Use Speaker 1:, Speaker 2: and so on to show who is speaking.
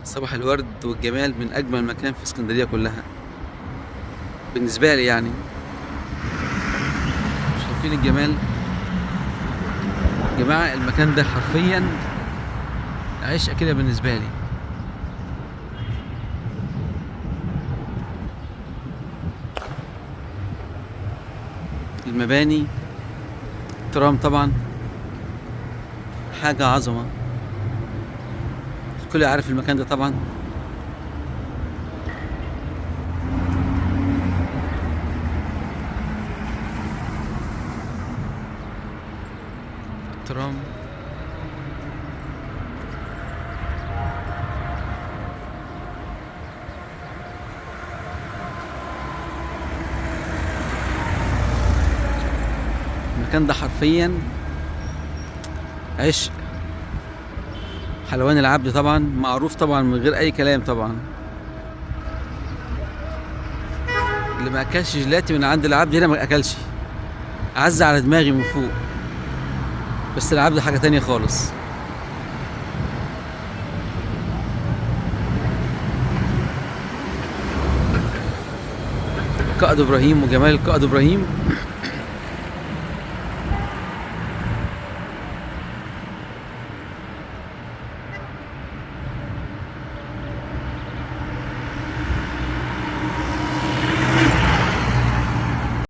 Speaker 1: صباح الورد والجمال من أجمل مكان في اسكندرية كلها بالنسبة لي يعني. شايفين الجمال يا جماعة؟ المكان ده حرفيا عشق كده بالنسبة لي. المباني، الترام طبعا حاجة عظمة، الكل عارف المكان ده طبعا. الترام المكان ده حرفيا عشق. حلوان العبد طبعا معروف طبعا من غير اي كلام طبعا. اللي ما اكلش جيلاتي من عند العبد هنا ما اكلش، عز على دماغي من فوق. بس العبد حاجة تانية خالص. قائد ابراهيم وجمال القائد ابراهيم